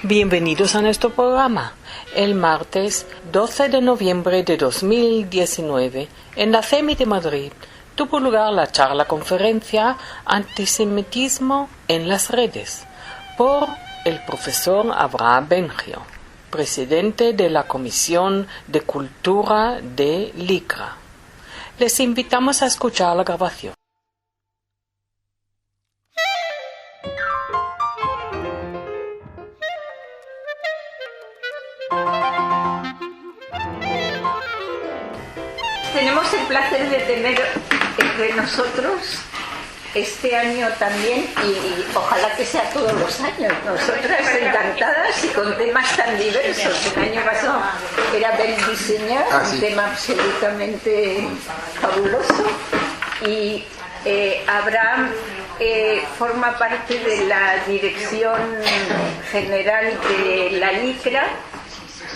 Bienvenidos a nuestro programa. El martes 12 de noviembre de 2019, en la CEMI de Madrid, tuvo lugar la charla-conferencia Antisemitismo en las redes por el profesor Abraham Bengio, presidente de la Comisión de Cultura de LICRA. Les invitamos a escuchar la grabación. Tenemos el placer de tener entre nosotros este año también, y ojalá que sea todos los años, nosotras encantadas y con temas tan diversos. El año pasado era Bel Diseñar, un tema absolutamente fabuloso, y Abraham forma parte de la Dirección General de la LICRA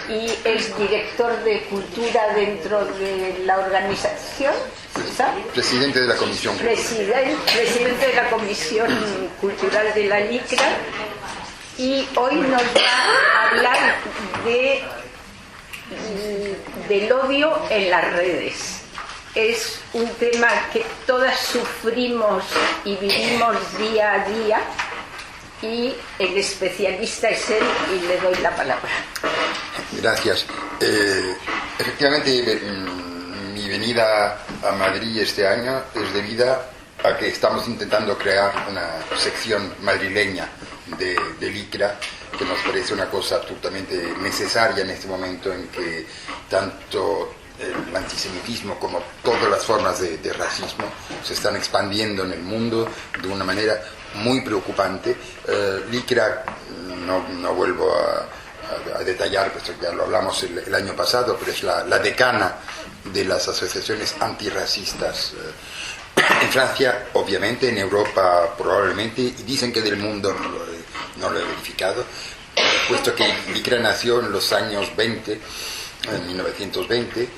y es director de cultura dentro de la organización. ¿Sabe? Presidente de la comisión. Presidente de la Comisión Cultural de la LICRA, y hoy nos va a hablar del odio en las redes. Es un tema que todas sufrimos y vivimos día a día, y el especialista es él, y le doy la palabra. Gracias. Efectivamente, mi venida a Madrid este año es debida a que estamos intentando crear una sección madrileña de LICRA, que nos parece una cosa absolutamente necesaria en este momento en que tanto el antisemitismo como todas las formas de racismo se están expandiendo en el mundo de una manera muy preocupante. LICRA, no vuelvo a detallar, pues ya lo hablamos el año pasado, pero es la decana de las asociaciones antirracistas en Francia, obviamente, en Europa probablemente, y dicen que del mundo, no lo he verificado, puesto que LICRA nació en los años 20, en 1920,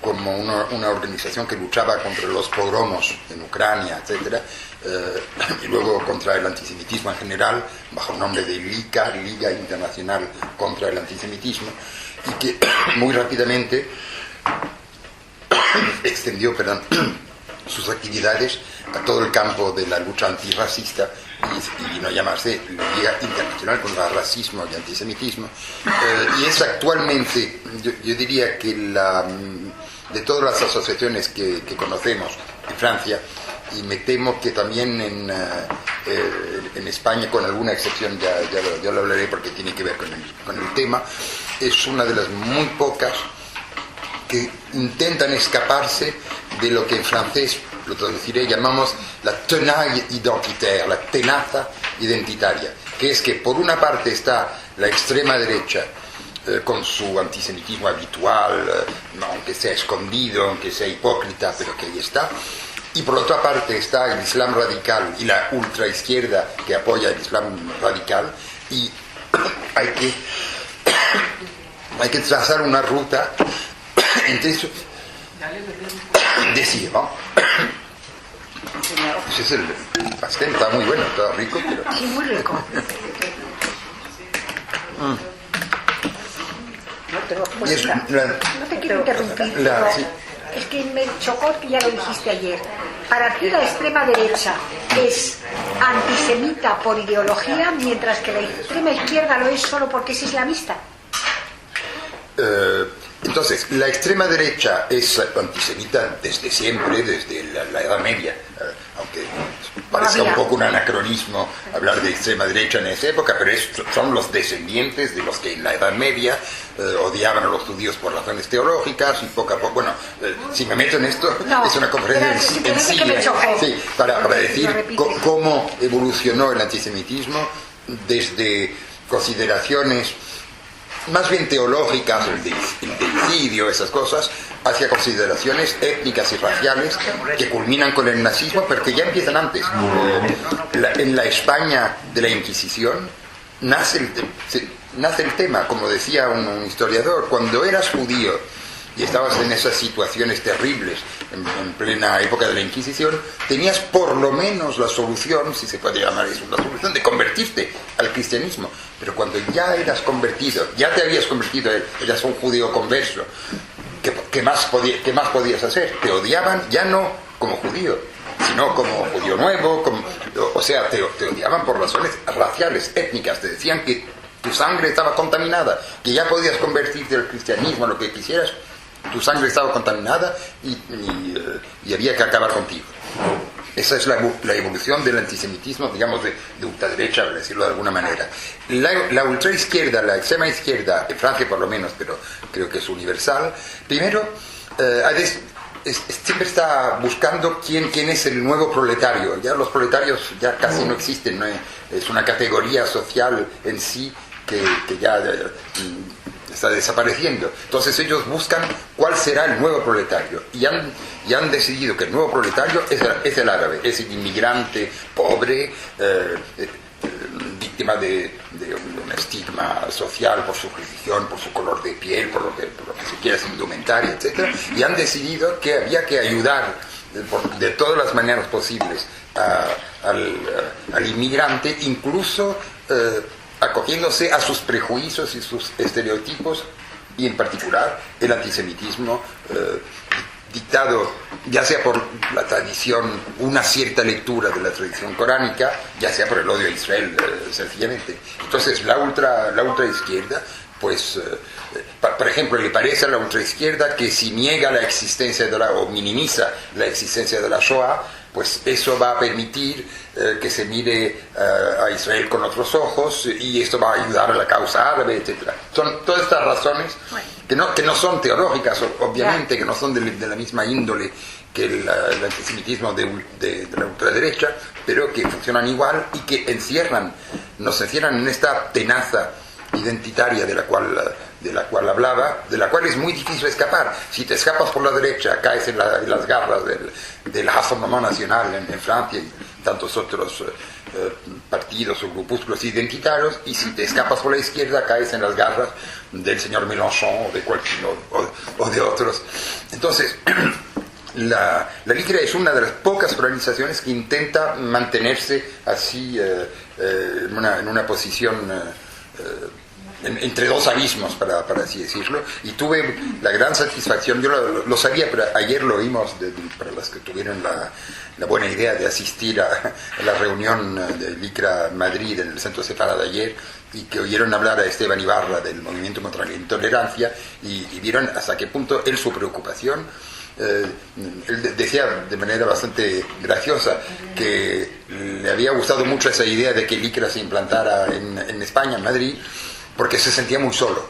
como una organización que luchaba contra los pogromos en Ucrania, etcétera, y luego contra el antisemitismo en general, bajo el nombre de LICA, Liga Internacional contra el Antisemitismo, y que muy rápidamente extendió sus actividades a todo el campo de la lucha antirracista y vino a llamarse Liga Internacional contra el Racismo y Antisemitismo, y es actualmente, yo diría que de todas las asociaciones que conocemos en Francia, y me temo que también en España, con alguna excepción, ya lo hablaré porque tiene que ver con el tema, es una de las muy pocas que intentan escaparse de lo que en francés, lo traduciré, llamamos la tenaille identitaire, la tenaza identitaria, que es que por una parte está la extrema derecha con su antisemitismo habitual, aunque sea escondido, aunque sea hipócrita, pero que ahí está, y por otra parte está el Islam radical y la ultraizquierda que apoya el Islam radical, y hay que trazar una ruta entre eso. Decía, ¿no? Ese es el pastel, está muy bueno, está rico, pero... Sí, muy rico. No te quiero interrumpir, pero sí. Es que me chocó, que ya lo dijiste ayer. Para ti la extrema derecha es antisemita por ideología, mientras que la extrema izquierda lo es solo porque es islamista. Entonces, la extrema derecha es antisemita desde siempre, desde la Edad Media, aunque parezca un poco un anacronismo hablar de extrema derecha en esa época, pero son los descendientes de los que en la Edad Media odiaban a los judíos por razones teológicas, y poco a poco, bueno, si me meto en esto, es una conferencia en sí, para decir cómo evolucionó el antisemitismo desde consideraciones más bien teológicas, el deicidio, esas cosas, hacia consideraciones étnicas y raciales que culminan con el nazismo, pero que ya empiezan antes. En la España de la Inquisición nace el tema, como decía un historiador, cuando eras judío y estabas en esas situaciones terribles en plena época de la Inquisición, tenías por lo menos la solución, si se puede llamar eso, la solución de convertirte al cristianismo. Pero cuando ya eras convertido, ya te habías convertido, eras un judío converso, ¿qué más podías hacer? Te odiaban ya no como judío, sino como judío nuevo, o sea, te odiaban por razones raciales, étnicas, te decían que tu sangre estaba contaminada, que ya podías convertirte al cristianismo, lo que quisieras, tu sangre estaba contaminada y había que acabar contigo. Esa es la evolución del antisemitismo, digamos, de ultraderecha, por decirlo de alguna manera. La ultraizquierda, la extrema izquierda, en Francia por lo menos, pero creo que es universal, primero, siempre está buscando quién es el nuevo proletario. Ya los proletarios ya casi no existen, ¿no? Es una categoría social en sí que ya está desapareciendo. Entonces ellos buscan cuál será el nuevo proletario y han decidido que el nuevo proletario es el árabe, es el inmigrante pobre, víctima de un estigma social por su religión, por su color de piel, por lo que se quiera, su indumentaria, etc. Y han decidido que había que ayudar de todas las maneras posibles al inmigrante, incluso acogiéndose a sus prejuicios y sus estereotipos, y en particular el antisemitismo dictado ya sea por la tradición, una cierta lectura de la tradición coránica, ya sea por el odio a Israel, sencillamente. Entonces la ultraizquierda, pues, por ejemplo, le parece a la ultraizquierda que si niega la existencia o minimiza la existencia de la Shoah, pues eso va a permitir que se mire a Israel con otros ojos, y esto va a ayudar a la causa árabe, etc. Son todas estas razones que no son teológicas, obviamente, que no son de la misma índole que el antisemitismo de la ultraderecha, pero que funcionan igual y que nos encierran en esta tenaza identitaria de la cual hablaba, de la cual es muy difícil escapar. Si te escapas por la derecha, caes en las garras del Rassemblement National en Francia y tantos otros partidos o grupúsculos identitarios, y si te escapas por la izquierda, caes en las garras del señor Mélenchon o de otros. Entonces, la LICRA es una de las pocas organizaciones que intenta mantenerse así en una posición entre dos abismos, para así decirlo, y tuve la gran satisfacción, yo lo sabía, pero ayer lo oímos para los que tuvieron la buena idea de asistir a la reunión de LICRA Madrid en el Centro Sefarad de ayer, y que oyeron hablar a Esteban Ibarra del Movimiento contra la Intolerancia, y vieron hasta qué punto su preocupación. Él decía de manera bastante graciosa que le había gustado mucho esa idea de que LICRA se implantara en España, en Madrid, porque se sentía muy solo,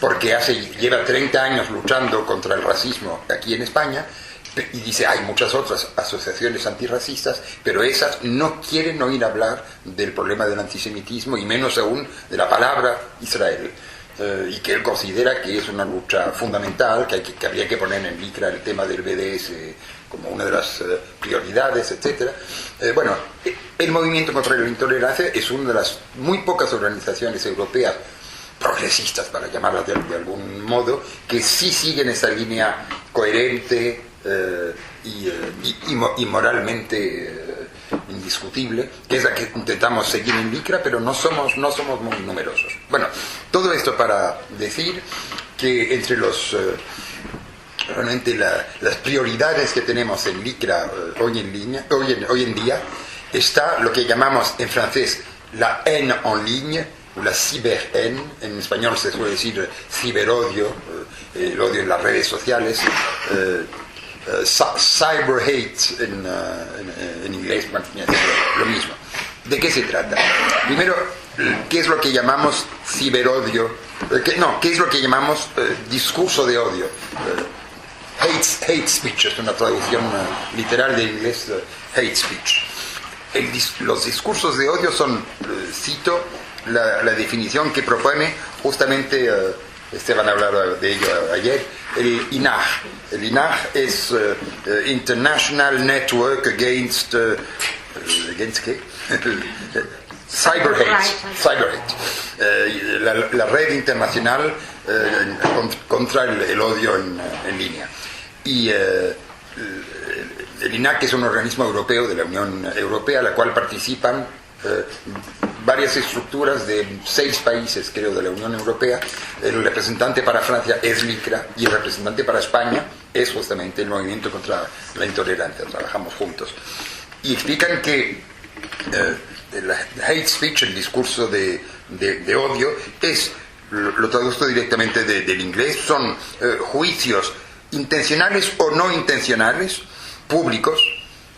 porque lleva 30 años luchando contra el racismo aquí en España, y dice, hay muchas otras asociaciones antirracistas, pero esas no quieren oír hablar del problema del antisemitismo, y menos aún de la palabra Israel. Y que él considera que es una lucha fundamental, que habría que poner en LICRA el tema del BDS como una de las prioridades, etc. Bueno, el Movimiento contra la Intolerancia es una de las muy pocas organizaciones europeas progresistas, para llamarlas de algún modo, que sí siguen esa línea coherente y moralmente indiscutible, que es la que intentamos seguir en LICRA, pero no somos muy numerosos. Bueno, todo esto para decir que entre realmente las prioridades que tenemos en LICRA hoy en día está lo que llamamos en francés la haine en ligne, o la cyberhaine. En español se suele decir ciberodio, el odio en las redes sociales, cyber hate en inglés, lo mismo. ¿De qué se trata? Primero, ¿qué es lo que llamamos ciberodio? ¿Qué es lo que llamamos discurso de odio? Hate speech es una traducción literal de inglés, hate speech. Los discursos de odio son, cito la definición que propone justamente Esteban hablaba de ello ayer, el INAH. El INAH es International Network Against ¿qué? Cyber hate. La red internacional contra el odio en línea. Y el INAC es un organismo europeo de la Unión Europea, a la cual participan varias estructuras de 6 países, creo, de la Unión Europea. El representante para Francia es LICRA y el representante para España es justamente el Movimiento contra la Intolerancia. Trabajamos juntos. Y explican que el hate speech, el discurso de odio, es, lo traduzco directamente del inglés, son juicios intencionales o no intencionales, públicos.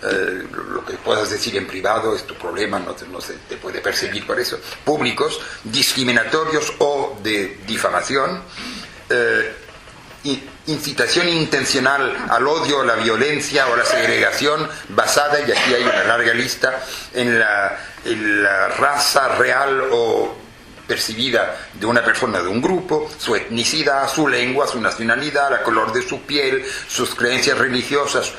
Lo que puedas decir en privado es tu problema, no se te puede perseguir por eso, públicos, discriminatorios o de difamación, incitación intencional al odio, a la violencia o a la segregación basada, y aquí hay una larga lista, en la raza real o percibida de una persona, de un grupo, su etnicidad, su lengua, su nacionalidad, el color de su piel, sus creencias religiosas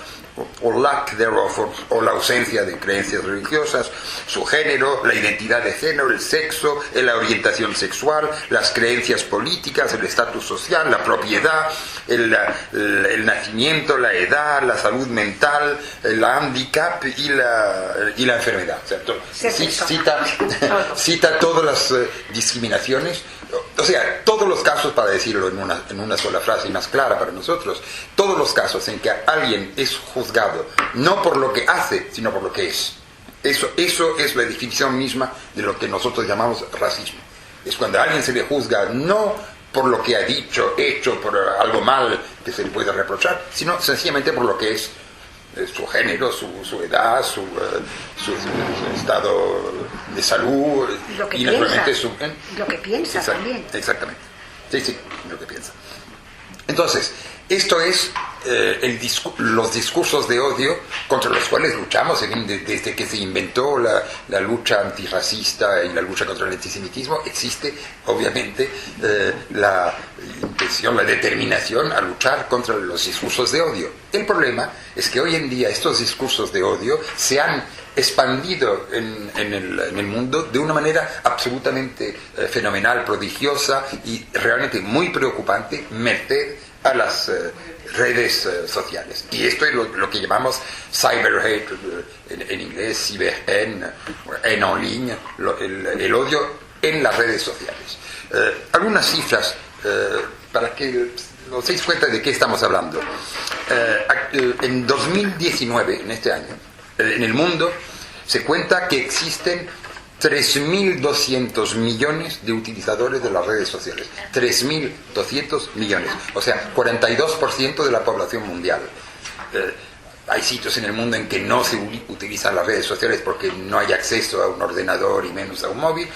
o lack thereof, o la ausencia de creencias religiosas, su género, la identidad de género, el sexo, la orientación sexual, las creencias políticas, el estatus social, la propiedad, el nacimiento, la edad, la salud mental, el handicap y la enfermedad. ¿Cierto? Cita todas las discriminaciones. O sea, todos los casos, para decirlo en una sola frase y más clara para nosotros, todos los casos en que alguien es juzgado no por lo que hace, sino por lo que es. Eso es la definición misma de lo que nosotros llamamos racismo. Es cuando a alguien se le juzga no por lo que ha dicho, hecho, por algo mal que se le puede reprochar, sino sencillamente por lo que es. Su género, su edad, su estado de salud, lo que y naturalmente piensa, lo que piensa también. Exactamente. Sí, lo que piensa. Entonces, esto es los discursos de odio contra los cuales luchamos desde que se inventó la lucha antirracista y la lucha contra el antisemitismo. Existe, obviamente, la intención, la determinación a luchar contra los discursos de odio. El problema es que hoy en día estos discursos de odio se han expandido en el mundo de una manera absolutamente fenomenal, prodigiosa y realmente muy preocupante, merced a las redes sociales. Y esto es lo que llamamos cyber hate, en inglés, cyberhaine, haine en línea, el odio en las redes sociales. Algunas cifras para que os deis cuenta de qué estamos hablando. En 2019, en este año, en el mundo se cuenta que existen 3.200 millones de utilizadores de las redes sociales. 3.200 millones. O sea, 42% de la población mundial. Hay sitios en el mundo en que no se utilizan las redes sociales porque no hay acceso a un ordenador y menos a un móvil,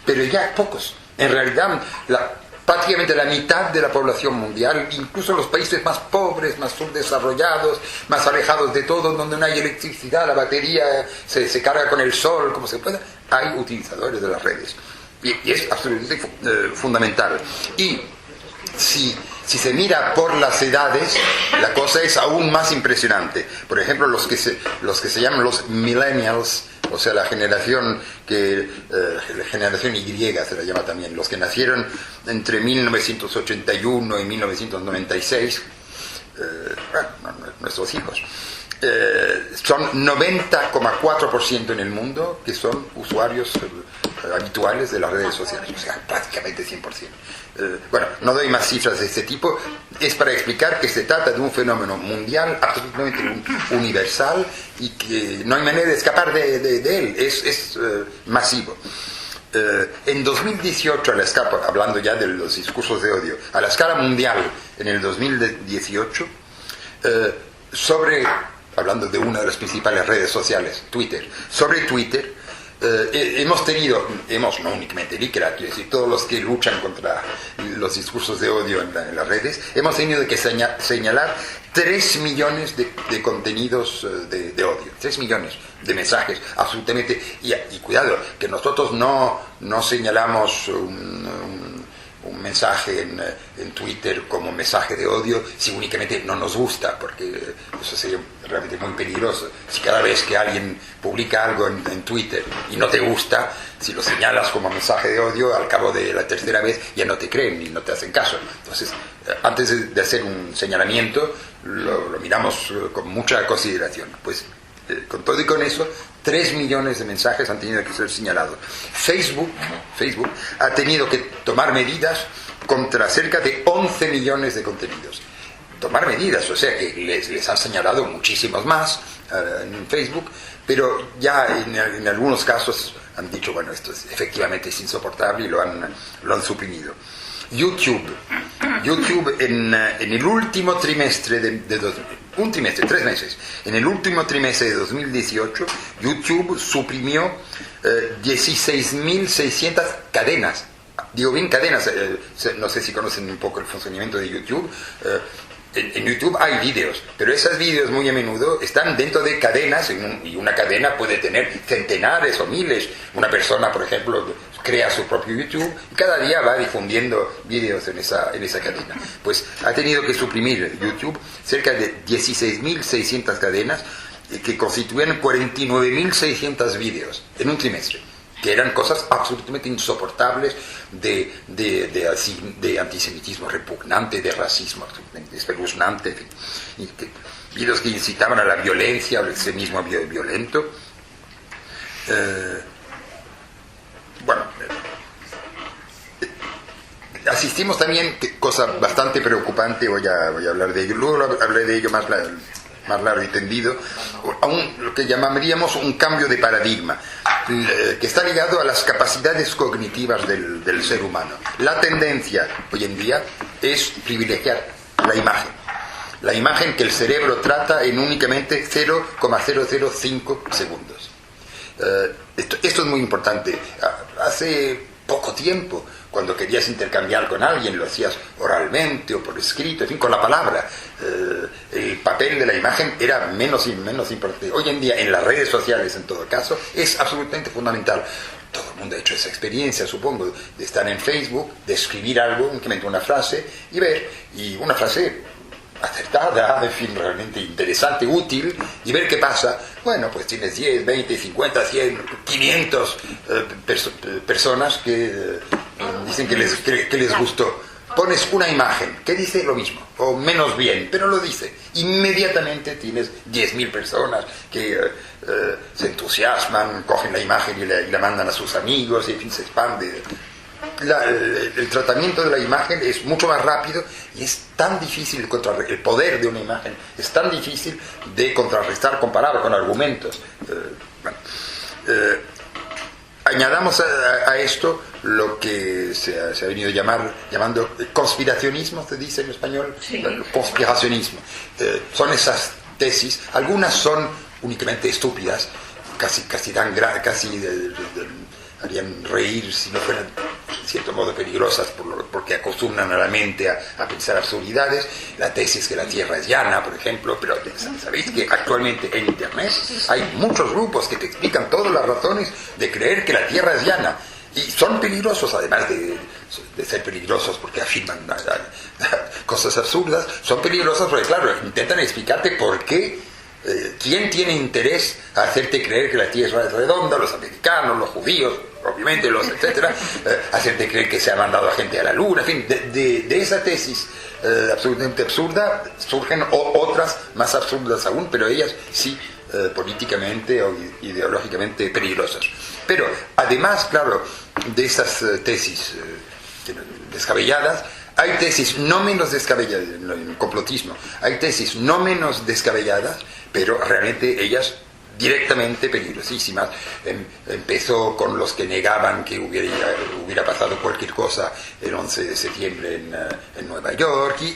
pero ya pocos. En realidad, prácticamente la mitad de la población mundial, incluso los países más pobres, más subdesarrollados, más alejados de todo, donde no hay electricidad, la batería se carga con el sol, como se pueda, hay utilizadores de las redes. Y es absolutamente fundamental. Y si se mira por las edades, la cosa es aún más impresionante. Por ejemplo, los que se llaman los millennials, o sea, la generación la generación Y se la llama también, los que nacieron entre 1981 y 1996, nuestros hijos, son 90,4% en el mundo que son usuarios habituales de las redes sociales, o sea, prácticamente 100%. Bueno, no doy más cifras de este tipo, es para explicar que se trata de un fenómeno mundial, absolutamente universal, y que no hay manera de escapar de él, es masivo. En 2018, hablando ya de los discursos de odio, a la escala mundial, en el 2018, hablando de una de las principales redes sociales, Twitter, sobre Twitter, no únicamente LICRA, quiero decir, todos los que luchan contra los discursos de odio en las redes, hemos tenido que señalar 3 millones de contenidos de odio, 3 millones de mensajes, absolutamente, y cuidado, que nosotros no señalamos un mensaje en Twitter como mensaje de odio si únicamente no nos gusta, porque eso sería realmente muy peligroso. Si cada vez que alguien publica algo en Twitter y no te gusta, si lo señalas como mensaje de odio, al cabo de la tercera vez ya no te creen y no te hacen caso. Entonces, antes de hacer un señalamiento, lo miramos con mucha consideración. Pues con todo y con eso, 3 millones de mensajes han tenido que ser señalados. Facebook ha tenido que tomar medidas contra cerca de 11 millones de contenidos. Tomar medidas, o sea que les han señalado muchísimos más en Facebook, pero ya en algunos casos han dicho, bueno, esto efectivamente es insoportable y lo han suprimido. YouTube en el último trimestre un trimestre, 3 meses, en el último trimestre de 2018, YouTube suprimió 16.600 cadenas. Digo bien cadenas, no sé si conocen un poco el funcionamiento de YouTube. En YouTube hay vídeos, pero esos vídeos muy a menudo están dentro de cadenas, y una cadena puede tener centenares o miles. Una persona, por ejemplo, crea su propio YouTube y cada día va difundiendo vídeos en esa cadena. Pues ha tenido que suprimir YouTube cerca de 16.600 cadenas que constituyen 49.600 vídeos en un trimestre, que eran cosas absolutamente insoportables de antisemitismo repugnante, de racismo espeluznante, en fin, vídeos que incitaban a la violencia, al extremismo violento. Asistimos también, cosa bastante preocupante, voy a hablar de ello, luego hablaré de ello más largo y tendido, a lo que llamaríamos un cambio de paradigma, que está ligado a las capacidades cognitivas del ser humano. La tendencia hoy en día es privilegiar la imagen que el cerebro trata en únicamente 0,005 segundos. Esto es muy importante. Hace poco tiempo, cuando querías intercambiar con alguien, lo hacías oralmente o por escrito, en fin, con la palabra. El papel de la imagen era menos y menos importante. Hoy en día, en las redes sociales, en todo caso, es absolutamente fundamental. Todo el mundo ha hecho esa experiencia, supongo, de estar en Facebook, de escribir algo, únicamente una frase, y ver, y una frase acertada, en fin, realmente interesante, útil, y ver qué pasa. Bueno, pues tienes 10, 20, 50, 100, 500 personas que dicen que les gustó. Pones una imagen que dice lo mismo, o menos bien, pero lo dice. Inmediatamente tienes 10.000 personas que se entusiasman, cogen la imagen y la mandan a sus amigos, y en fin, se expande. El tratamiento de la imagen es mucho más rápido y es tan difícil el poder de una imagen es tan difícil de contrarrestar comparado con argumentos. Añadamos a esto lo que se ha venido llamando conspiracionismo, se dice en español, sí. Conspiracionismo. Son esas tesis, algunas son únicamente estúpidas, casi harían reír si no fueran en cierto modo peligrosas porque acostumbran a la mente a pensar absurdidades. La tesis que la Tierra es llana, por ejemplo, pero sabéis que actualmente en Internet hay muchos grupos que te explican todas las razones de creer que la Tierra es llana, y son peligrosos, además de ser peligrosos porque afirman cosas absurdas. Son peligrosos porque, claro, intentan explicarte por qué. ¿Quién tiene interés a hacerte creer que la Tierra es redonda? Los americanos, los judíos, obviamente, etcétera. Hacerte creer que se ha mandado a gente a la luna. En fin, de esa tesis absolutamente absurda surgen otras más absurdas aún, pero ellas sí políticamente o ideológicamente peligrosas. Pero además, claro, de esas tesis descabelladas, hay tesis no menos descabelladas, en el complotismo, hay tesis no menos descabelladas, pero realmente ellas directamente peligrosísimas. Empezó con los que negaban que hubiera pasado cualquier cosa el 11 de septiembre en Nueva York, y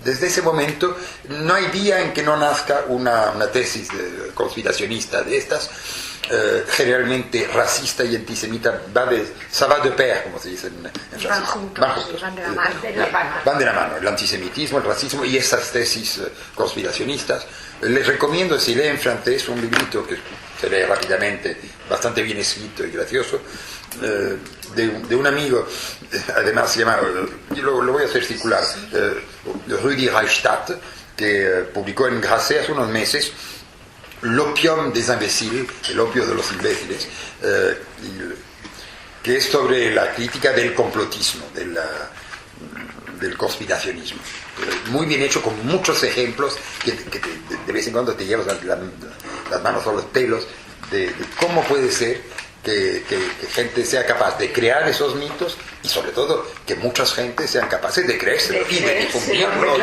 desde ese momento no hay día en que no nazca una tesis conspiracionista de estas, generalmente racista y antisemita. Ça va de pair, como se dice en francés. Van de la mano. Van de la mano, el antisemitismo, el racismo y esas tesis conspiracionistas. Les recomiendo, si leen francés, un librito que se lee rápidamente, bastante bien escrito y gracioso, de un amigo, además se llama, yo lo voy a hacer circular, Rudi Reichstadt, que publicó en Grasset hace unos meses L'opium des imbéciles, el opio de los imbéciles, que es sobre la crítica del complotismo, del conspiracionismo. Muy bien hecho, con muchos ejemplos que de vez en cuando te llevas las manos a los pelos de cómo puede ser que gente sea capaz de crear esos mitos y sobre todo que muchas gentes sean capaces de creérselo y de difundirlo.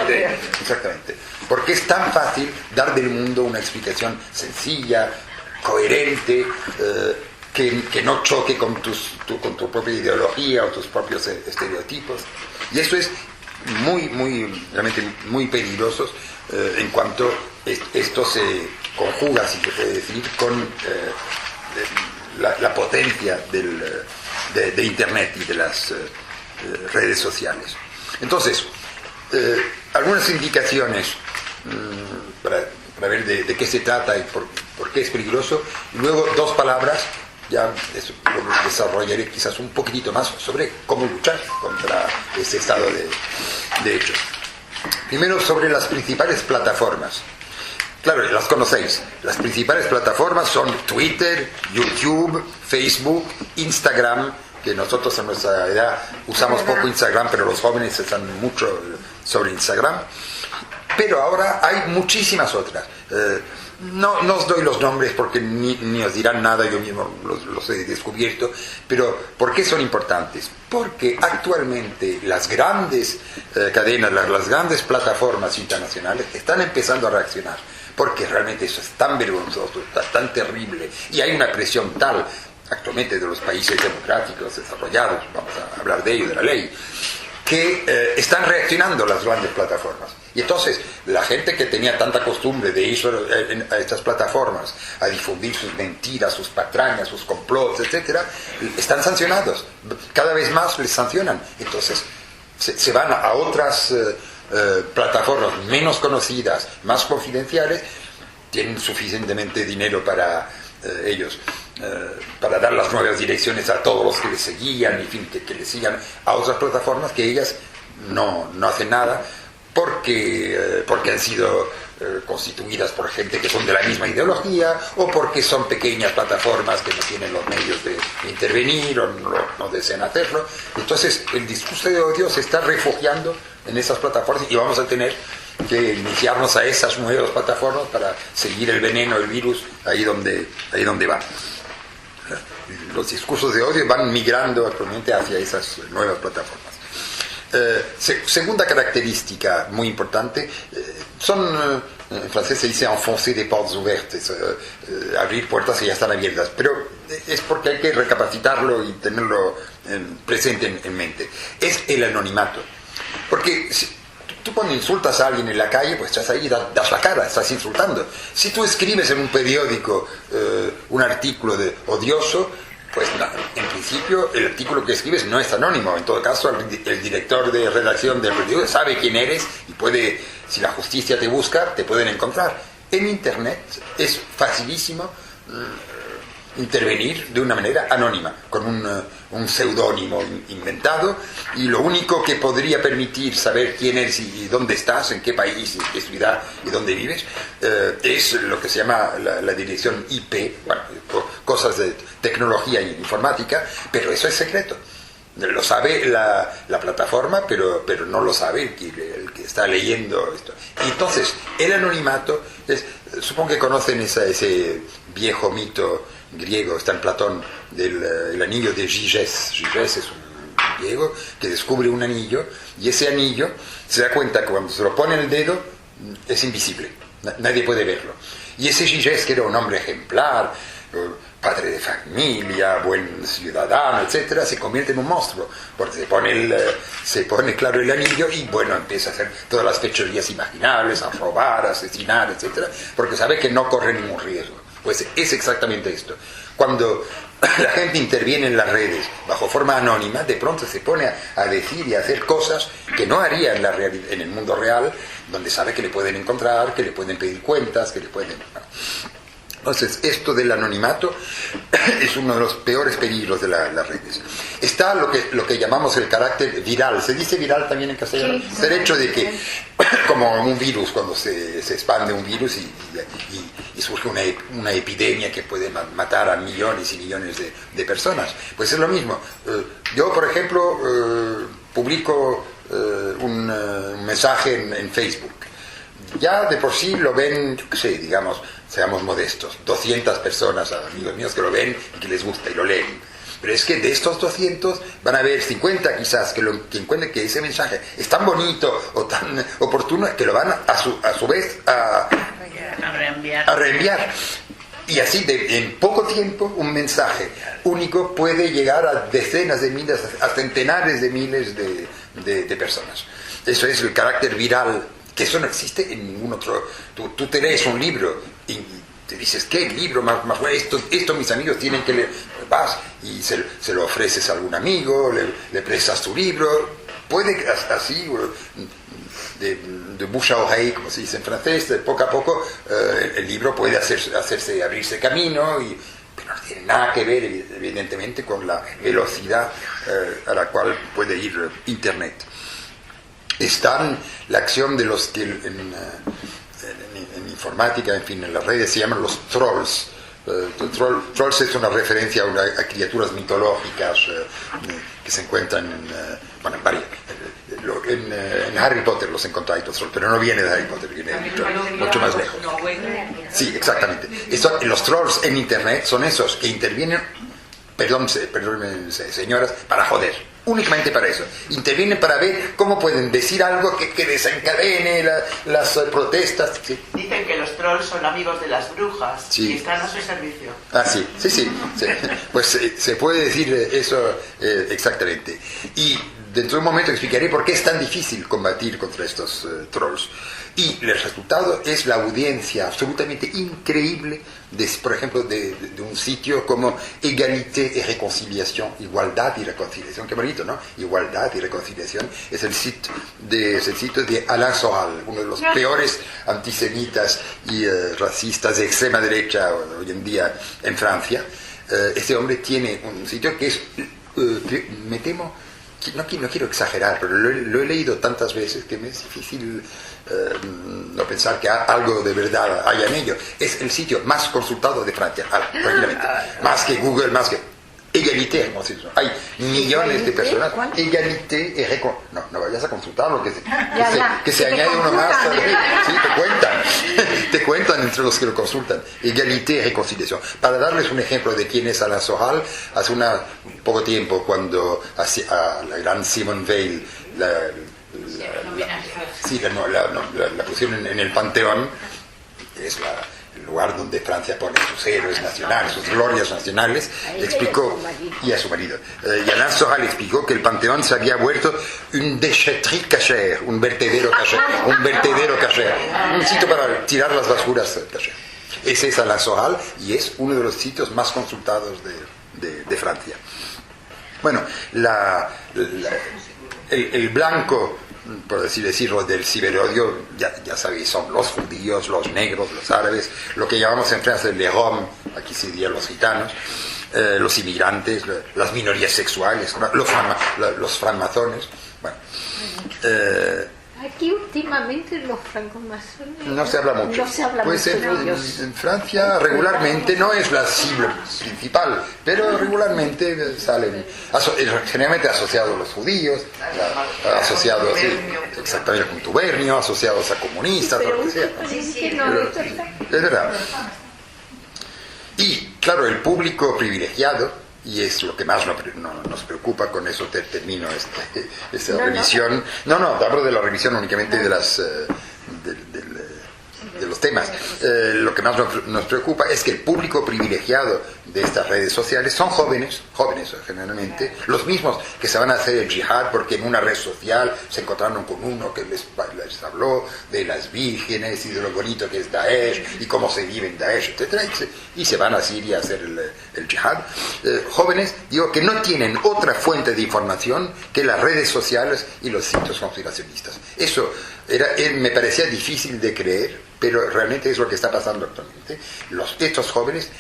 Exactamente. Porque es tan fácil dar del mundo una explicación sencilla, coherente, que no choque con tu propia ideología o tus propios estereotipos. Y eso es realmente muy peligroso en cuanto esto se conjuga, si se puede decir, con la potencia de Internet y de las redes sociales. Entonces, algunas indicaciones para ver de qué se trata y por qué es peligroso, y luego dos palabras, ya lo desarrollaré quizás un poquitito más sobre cómo luchar contra este estado de hechos. Primero, sobre las principales plataformas. Claro, las conocéis. Las principales plataformas son Twitter, YouTube, Facebook, Instagram, que nosotros a nuestra edad usamos poco Instagram, pero los jóvenes están mucho sobre Instagram. Pero ahora hay muchísimas otras. No os doy los nombres porque ni os dirán nada, yo mismo los he descubierto. Pero ¿por qué son importantes? Porque actualmente las grandes cadenas, las grandes plataformas internacionales están empezando a reaccionar. Porque realmente eso es tan vergonzoso, tan terrible, y hay una presión tal actualmente de los países democráticos desarrollados, vamos a hablar de ello, de la ley, que están reaccionando las grandes plataformas. Y entonces la gente que tenía tanta costumbre de ir a estas plataformas a difundir sus mentiras, sus patrañas, sus complots, etc., están sancionados. Cada vez más les sancionan. Entonces se van a otras plataformas menos conocidas, más confidenciales, tienen suficientemente dinero para ellos, para dar las nuevas direcciones a todos los que les seguían, en fin, que les sigan a otras plataformas que ellas no hacen nada porque han sido constituidas por gente que son de la misma ideología, o porque son pequeñas plataformas que no tienen los medios de intervenir o no desean hacerlo. Entonces el discurso de odio se está refugiando en esas plataformas y vamos a tener que iniciarnos a esas nuevas plataformas para seguir el veneno, el virus, ahí donde va. Los discursos de odio van migrando actualmente hacia esas nuevas plataformas. Segunda característica muy importante, son, en francés se dice enfoncer des portes ouvertes, abrir puertas que ya están abiertas, pero es porque hay que recapacitarlo y tenerlo presente en mente. Es el anonimato. Porque si tú cuando insultas a alguien en la calle, pues estás ahí, das la cara, estás insultando. Si tú escribes en un periódico un artículo odioso, pues en principio el artículo que escribes no es anónimo. En todo caso, el director de redacción del periódico sabe quién eres y puede, si la justicia te busca, te pueden encontrar. En Internet es facilísimo intervenir de una manera anónima, con un seudónimo inventado, y lo único que podría permitir saber quién eres y dónde estás, en qué país, en qué ciudad y dónde vives, es lo que se llama la dirección IP, bueno, cosas de tecnología e informática, pero eso es secreto. Lo sabe la plataforma, pero no lo sabe el que está leyendo esto. Y entonces, el anonimato supongo que conocen ese viejo mito griego, está en Platón, el anillo de Giges. Giges es un griego que descubre un anillo, y ese anillo se da cuenta que cuando se lo pone en el dedo es invisible, nadie puede verlo. Y ese Giges, que era un hombre ejemplar, padre de familia, buen ciudadano, etcétera, se convierte en un monstruo, porque se pone claro el anillo y bueno, empieza a hacer todas las fechorías imaginables, a robar, a asesinar, etcétera, porque sabe que no corre ningún riesgo. Pues es exactamente esto. Cuando la gente interviene en las redes bajo forma anónima, de pronto se pone a decir y a hacer cosas que no haría en el mundo real, donde sabe que le pueden encontrar, que le pueden pedir cuentas, que le pueden... Entonces, esto del anonimato es uno de los peores peligros de las redes. Está lo que llamamos el carácter viral. ¿Se dice viral también en castellano? Sí. Es el hecho de que, como un virus, cuando se expande un virus y surge una epidemia que puede matar a millones y millones de personas. Pues es lo mismo. Yo, por ejemplo, publico un mensaje en Facebook. Ya de por sí lo ven, yo qué sé, digamos, seamos modestos, 200 personas, amigos míos, que lo ven y que les gusta y lo leen. Pero es que de estos 200 van a haber 50 quizás que encuentren que ese mensaje es tan bonito o tan oportuno que lo van a su vez a reenviar. Y así, en poco tiempo, un mensaje único puede llegar a decenas de miles, a centenares de miles de personas. Eso es el carácter viral, que eso no existe en ningún otro. Tú te lees un libro y te dices, ¿qué libro más bueno? Esto mis amigos tienen que leer. Vas y se lo ofreces a algún amigo, le prestas tu libro. Puede así, de bouche à oreille, como se dice en francés, de poco a poco el libro puede abrirse camino, pero no tiene nada que ver, evidentemente, con la velocidad a la cual puede ir Internet. Está la acción de los que en informática, en fin, en las redes se llaman los trolls. Trolls es una referencia a criaturas mitológicas que se encuentran en Harry Potter los encontráis los trolls, pero no viene de Harry Potter, viene mucho más lejos. Sí, exactamente. Los trolls en Internet son esos que intervienen, perdón, señoras, para joder. Únicamente para eso. Intervienen para ver cómo pueden decir algo que desencadene las protestas. ¿Sí? Dicen que los trolls son amigos de las brujas, sí, y están a su servicio. Ah, sí. Pues se puede decir eso exactamente. Y dentro de un momento explicaré por qué es tan difícil combatir contra estos trolls. Y el resultado es la audiencia absolutamente increíble, por ejemplo, de un sitio como Égalité et Réconciliation, Igualdad y Reconciliación. Qué bonito, ¿no? Igualdad y Reconciliación. Es el sitio de Alain Soral, uno de los peores antisemitas y racistas de extrema derecha hoy en día en Francia. Este hombre tiene un sitio que es, me temo, no quiero exagerar, pero lo he leído tantas veces que me es difícil no pensar que algo de verdad haya en ello. Es el sitio más consultado de Francia, tranquilamente. Más que Google, más que Égalité. Hay millones de personas. Égalité et Réconciliation. No vayas a consultarlo, que se añade uno más. Sí, te cuentan entre los que lo consultan. Égalité et Réconciliation. Para darles un ejemplo de quién es Alain Soral, hace poco tiempo, cuando a la gran Simone Veil la pusieron en el Panteón, que es el lugar donde Francia pone sus héroes nacionales, sus glorias nacionales, le explicó, y a su marido, y Alain Soral explicó que el Panteón se había vuelto un déchetterie cachère, un vertedero cachère, un sitio para tirar las basuras cachère. Ese es Alain Soral y es uno de los sitios más consultados de Francia. Bueno, el blanco, por así decirlo, del ciberodio, ya sabéis, son los judíos, los negros, los árabes, lo que llamamos en Francia les roms, aquí se diría los gitanos, los inmigrantes, las minorías sexuales, los francmasones. Bueno, aquí últimamente los francomasones no se habla mucho. Pues en Francia regularmente no es la sigla principal, pero regularmente salen, generalmente asociados a los judíos, asociados exactamente a contubernio, asociados a comunistas, o lo que sea. Es verdad. Y claro, el público privilegiado, y es lo que más nos preocupa, con eso termino esta revisión. No, hablo de la revisión únicamente de los temas. Lo que más nos preocupa es que el público privilegiado de estas redes sociales son jóvenes generalmente, los mismos que se van a hacer el yihad porque en una red social se encontraron con uno que les habló de las vírgenes y de lo bonito que es Daesh y cómo se vive en Daesh, etc. Y se van a Siria a hacer el yihad. Jóvenes, digo, que no tienen otra fuente de información que las redes sociales y los sitios conspiracionistas. Eso me parecía difícil de creer, pero realmente es lo que está pasando actualmente. Estos jóvenes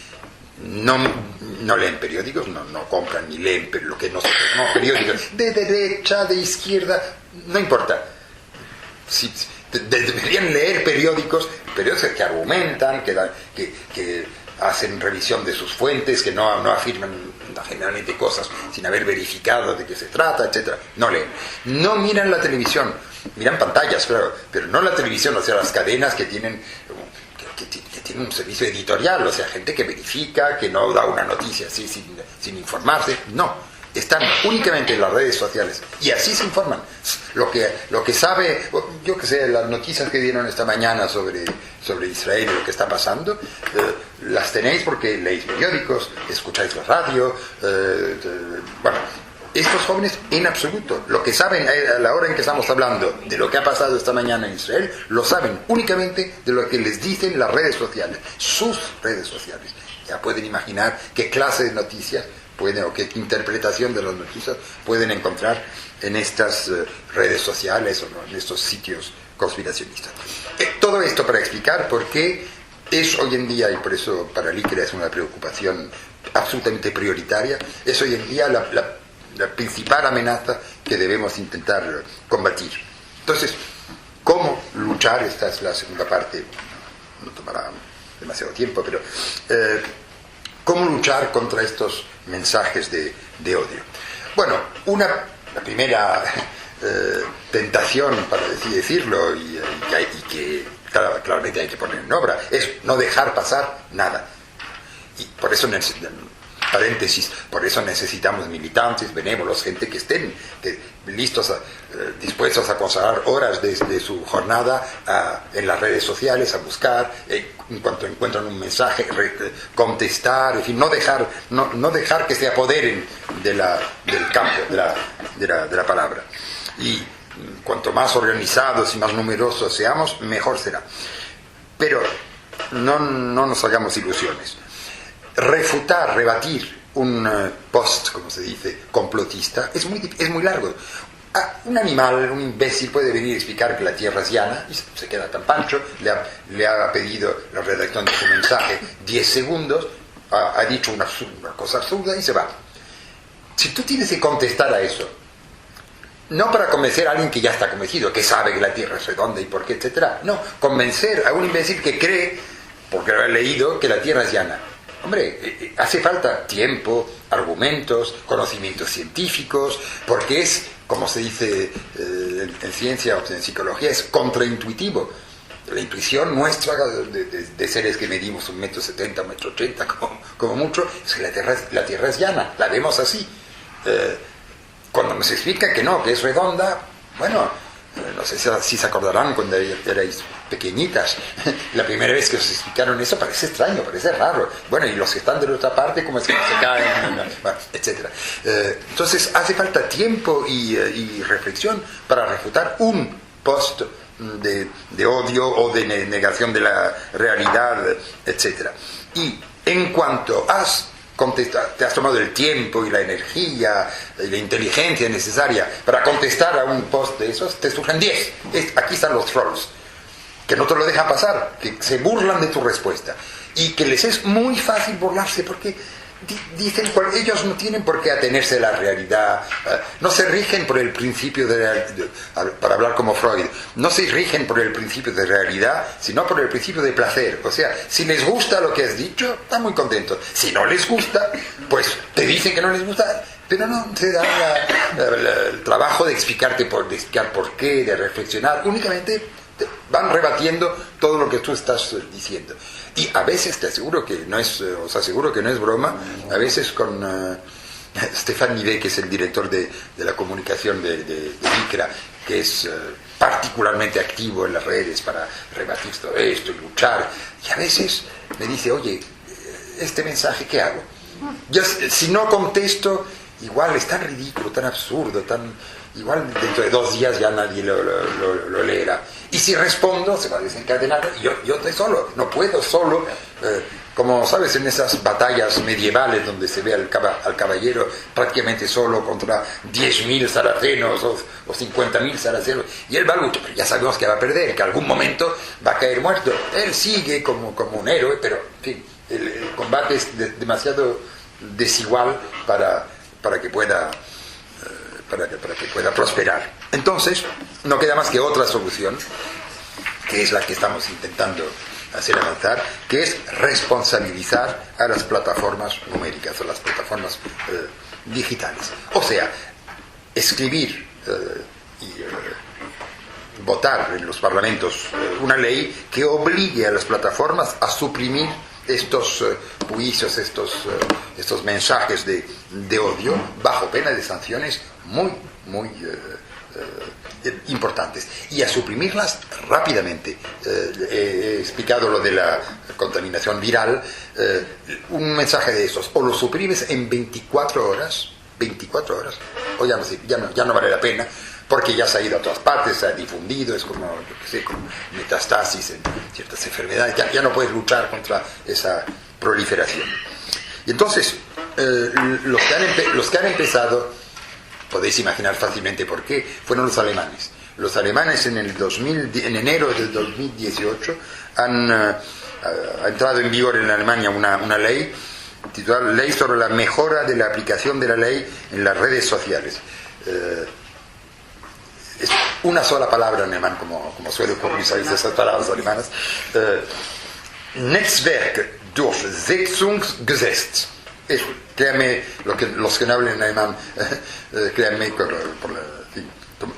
no leen periódicos, no compran ni leen lo que nosotros llamamos periódicos, de derecha, de izquierda, no importa. Deberían leer periódicos que argumentan, que hacen revisión de sus fuentes, que no afirman generalmente cosas sin haber verificado de qué se trata, etcétera. No leen. No miran la televisión, miran pantallas, claro, pero no la televisión, o sea, las cadenas que tienen un servicio editorial, o sea, gente que verifica, que no da una noticia así sin informarse. No. Están únicamente en las redes sociales y así se informan. Lo que sabe, yo que sé, las noticias que dieron esta mañana sobre Israel y lo que está pasando, las tenéis porque leéis periódicos, escucháis la radio. Bueno, estos jóvenes en absoluto, lo que saben a la hora en que estamos hablando de lo que ha pasado esta mañana en Israel, lo saben únicamente de lo que les dicen las redes sociales, sus redes sociales. Ya pueden imaginar qué clase de noticias o qué interpretación de las noticias pueden encontrar en estas redes sociales o en estos sitios conspiracionistas. Todo esto para explicar por qué es hoy en día, y por eso para LICRA es una preocupación absolutamente prioritaria, es hoy en día la principal amenaza que debemos intentar combatir. Entonces, ¿cómo luchar? Esta es la segunda parte, no tomará demasiado tiempo, pero ¿cómo luchar contra estos mensajes de odio? Bueno, la primera tentación, para así decirlo, y que claramente hay que poner en obra, es no dejar pasar nada. Y por eso paréntesis, por eso necesitamos militantes, benévolos, gente que estén listos, dispuestos a consagrar horas de su jornada en las redes sociales, a buscar, en cuanto encuentran un mensaje, contestar, en fin, no dejar que se apoderen del campo, de la palabra. Y cuanto más organizados y más numerosos seamos, mejor será. Pero no nos hagamos ilusiones. Rebatir un post, como se dice, complotista, es muy largo. Un animal, un imbécil puede venir a explicar que la Tierra es llana y se queda tan pancho, le ha pedido la redacción de su mensaje 10 segundos, ha dicho una cosa absurda y se va. Si tú tienes que contestar a eso, no para convencer a alguien que ya está convencido, que sabe que la Tierra es redonda y por qué, etcétera, no, convencer a un imbécil que cree, porque lo ha leído, que la Tierra es llana. Hombre, hace falta tiempo, argumentos, conocimientos científicos, porque es, como se dice en ciencia o en psicología, es contraintuitivo. La intuición nuestra de seres que medimos 1,70 m, 1,80 m como mucho, es que la Tierra es llana, la vemos así. Cuando nos explica que no, que es redonda, bueno, no sé si se acordarán cuando erais pequeñitas, la primera vez que os explicaron eso parece extraño, parece raro. Bueno, y los que están de la otra parte, ¿cómo es que no se caen? Bueno, etcétera. Entonces hace falta tiempo y reflexión para refutar un post de odio o de negación de la realidad, etcétera. Y en cuanto te has tomado el tiempo y la energía y la inteligencia necesaria para contestar a un post de esos, te surgen 10. Aquí están los trolls, que no te lo dejan pasar, que se burlan de tu respuesta y que les es muy fácil burlarse porque dicen que ellos no tienen por qué atenerse a la realidad, no se rigen por el principio para hablar como Freud, no se rigen por el principio de realidad, sino por el principio de placer. O sea, si les gusta lo que has dicho, están muy contentos. Si no les gusta, pues te dicen que no les gusta, pero no te dan el trabajo de explicar por qué, de reflexionar. Únicamente van rebatiendo todo lo que tú estás diciendo. Y a veces os aseguro que no es broma, a veces con Stéphane Nivet, que es el director de la comunicación de LICRA, que es particularmente activo en las redes para rebatir todo esto y luchar, y a veces me dice, oye, este mensaje, ¿qué hago? Yo, si no contesto, igual es tan ridículo, tan absurdo, igual dentro de 2 días ya nadie lo leerá. Y si respondo, se va a desencadenar. Yo estoy solo, no puedo solo. Como sabes, en esas batallas medievales donde se ve al caballero prácticamente solo contra 10.000 saracenos o 50.000 saracenos, y él va a luchar, pero ya sabemos que va a perder, que algún momento va a caer muerto. Él sigue como un héroe, pero en fin, el combate es demasiado desigual para que pueda prosperar. Entonces, no queda más que otra solución, que es la que estamos intentando hacer avanzar, que es responsabilizar a las plataformas numéricas, o las plataformas digitales. O sea, escribir y votar en los parlamentos una ley que obligue a las plataformas a suprimir estos juicios, estos mensajes de odio, bajo pena de sanciones muy importantes, y a suprimirlas rápidamente. He explicado lo de la contaminación viral. Un mensaje de esos, o lo suprimes en 24 horas, o ya no vale la pena, porque ya se ha ido a todas partes, se ha difundido, es como metastasis en ciertas enfermedades, ya no puedes luchar contra esa proliferación. Y entonces, los que han empezado, podéis imaginar fácilmente por qué, fueron los alemanes. Los alemanes en enero del 2018 ha entrado en vigor en Alemania una ley titulada Ley sobre la mejora de la aplicación de la ley en las redes sociales. Es una sola palabra en alemán, como suele ocurrir, ¿sabéis esas palabras alemanas? Netzwerkdurchsetzungsgesetz. Créanme, los que no hablen alemán, créanme,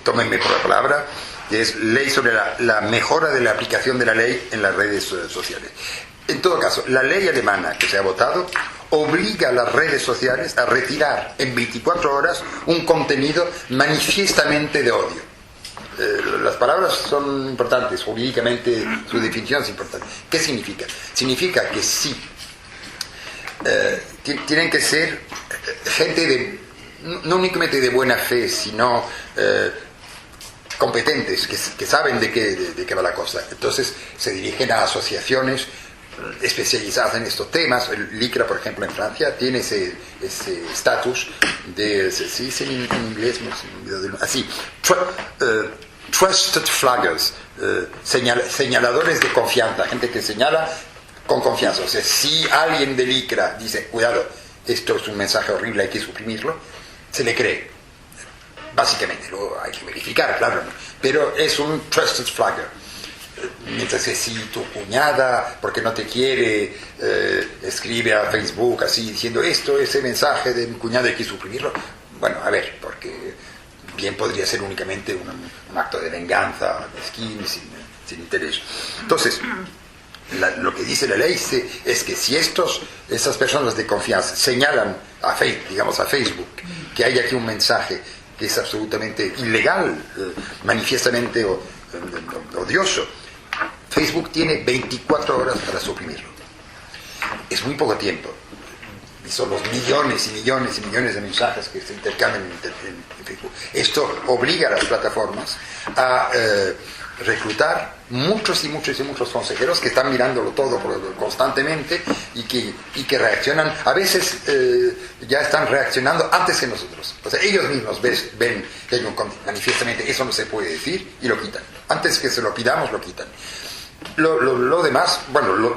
tómenme por la palabra, que es ley sobre la mejora de la aplicación de la ley en las redes sociales. En todo caso, la ley alemana que se ha votado obliga a las redes sociales a retirar en 24 horas un contenido manifiestamente de odio. Las palabras son importantes, jurídicamente su definición es importante. ¿Qué significa? Significa que sí, tienen que ser gente no únicamente de buena fe, sino competentes, que saben de qué va la cosa. Entonces se dirigen a asociaciones especializadas en estos temas. El LICRA, por ejemplo, en Francia, tiene ese estatus de, se dice en inglés, no sé, así, trusted flaggers, señaladores de confianza, gente que señala con confianza. O sea, si alguien del LICRA dice, cuidado, esto es un mensaje horrible, hay que suprimirlo, se le cree. Básicamente, luego hay que verificar, claro, ¿no? Pero es un trusted flagger. Mientras que si tu cuñada, porque no te quiere, escribe a Facebook así diciendo, ese mensaje de mi cuñada hay que suprimirlo, bueno, a ver, porque bien podría ser únicamente un acto de venganza, mezquín, sin interés. Entonces, lo que dice la ley es que si esas personas de confianza señalan a Facebook, que hay aquí un mensaje que es absolutamente ilegal, manifiestamente odioso, Facebook tiene 24 horas para suprimirlo. Es muy poco tiempo. Y son los millones y millones y millones de mensajes que se intercambian en Facebook. Esto obliga a las plataformas a reclutar muchos y muchos y muchos consejeros que están mirándolo todo constantemente y que reaccionan. A veces ya están reaccionando antes que nosotros. O sea, ellos mismos ven que hay manifiestamente eso no se puede decir y lo quitan. Antes que se lo pidamos, lo quitan. Lo demás, bueno, lo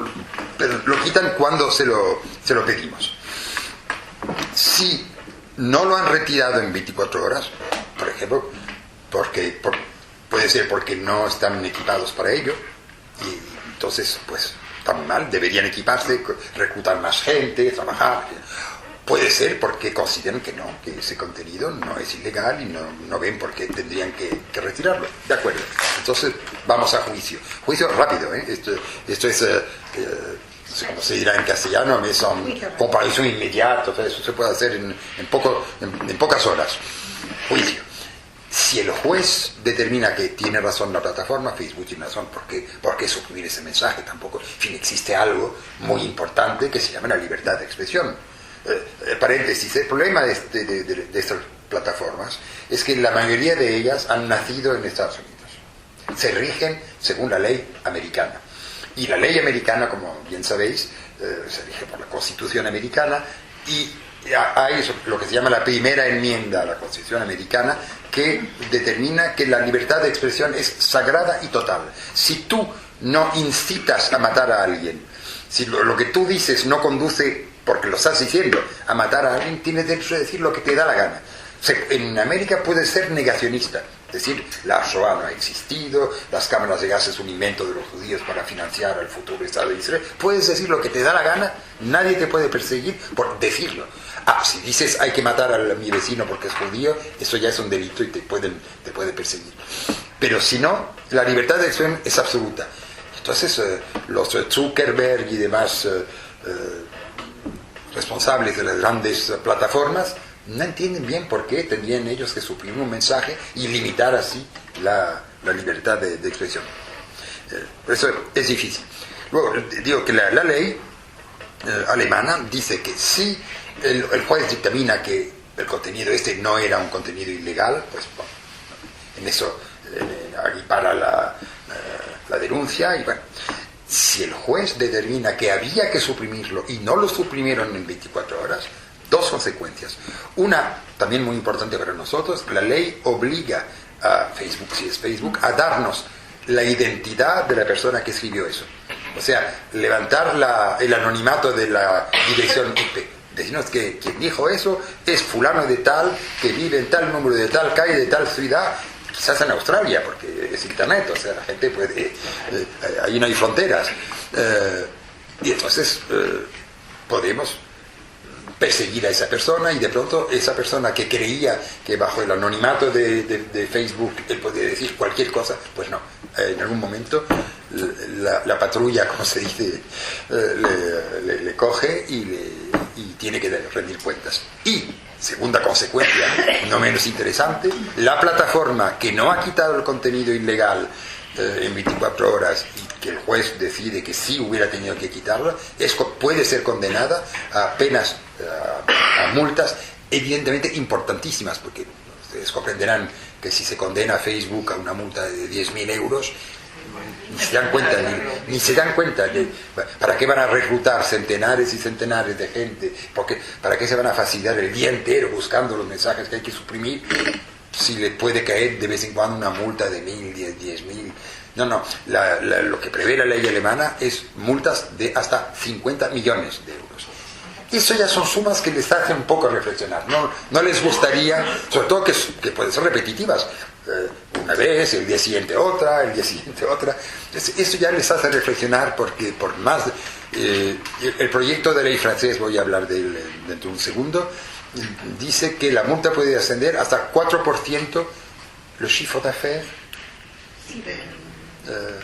quitan cuando se lo pedimos. Si no lo han retirado en 24 horas, por ejemplo, puede ser porque no están equipados para ello, y entonces pues está muy mal, deberían equiparse, reclutar más gente, trabajar. Puede ser porque consideran que ese contenido no es ilegal y no ven por qué tendrían que retirarlo. De acuerdo, entonces vamos a juicio rápido, ¿eh? Esto es no sé cómo se dirá en castellano, es comparación inmediata, eso se puede hacer en pocas horas. Juicio. Si el juez determina que tiene razón la plataforma, Facebook tiene razón, ¿por qué suprimir ese mensaje? Tampoco, en fin, existe algo muy importante que se llama la libertad de expresión. Paréntesis, el problema de estas plataformas es que la mayoría de ellas han nacido en Estados Unidos. Se rigen según la ley americana. Y la ley americana, como bien sabéis, se rige por la Constitución americana, y hay lo que se llama la primera enmienda a la Constitución americana, que determina que la libertad de expresión es sagrada y total. Si tú no incitas a matar a alguien, si lo que tú dices no conduce, porque lo estás diciendo, a matar a alguien, tienes derecho a decir lo que te da la gana. O sea, en América puedes ser negacionista, es decir, la Shoah no ha existido, las cámaras de gas es un invento de los judíos para financiar al futuro Estado de Israel. Puedes decir lo que te da la gana, nadie te puede perseguir por decirlo. Si dices hay que matar a mi vecino porque es judío, eso ya es un delito y te puede perseguir. Pero si no, la libertad de expresión es absoluta. Entonces, los Zuckerberg y demás responsables de las grandes plataformas no entienden bien por qué tendrían ellos que suprimir un mensaje y limitar así la libertad de expresión. Por eso es difícil. Luego, digo que la ley alemana dice que si el juez dictamina que el contenido no era un contenido ilegal, pues bueno, en eso aquí para la denuncia, y bueno, si el juez determina que había que suprimirlo y no lo suprimieron en 24 horas, dos consecuencias. Una, también muy importante para nosotros, la ley obliga a Facebook, si es Facebook, a darnos la identidad de la persona que escribió eso. O sea, levantar el anonimato de la dirección IP. Decirnos que quien dijo eso es fulano de tal, que vive en tal número de tal calle, de tal ciudad, quizás en Australia, porque es internet, o sea, la gente puede... ahí no hay fronteras. Y entonces podemos perseguir a esa persona, y de pronto esa persona que creía que bajo el anonimato de Facebook él podía decir cualquier cosa, pues no, en algún momento la patrulla, como se dice, le coge y tiene que rendir cuentas. Y segunda consecuencia, no menos interesante, la plataforma que no ha quitado el contenido ilegal en 24 horas y que el juez decide que sí hubiera tenido que quitarlo, puede ser condenada a penas, a multas evidentemente importantísimas, porque ustedes comprenderán que si se condena a Facebook a una multa de 10.000 euros, ni se dan cuenta de para qué van a reclutar centenares y centenares de gente, para qué se van a fastidiar el día entero buscando los mensajes que hay que suprimir, si le puede caer de vez en cuando una multa de 1.000, 10.000. No, lo que prevé la ley alemana es multas de hasta 50 millones de euros. Eso ya son sumas que les hacen un poco reflexionar. No les gustaría, sobre todo que pueden ser repetitivas. Una vez, el día siguiente otra, el día siguiente otra. Eso ya les hace reflexionar, porque por más... el proyecto de ley francés, voy a hablar de él dentro de un segundo, dice que la multa puede ascender hasta 4% le chiffre d'affaires. Sí,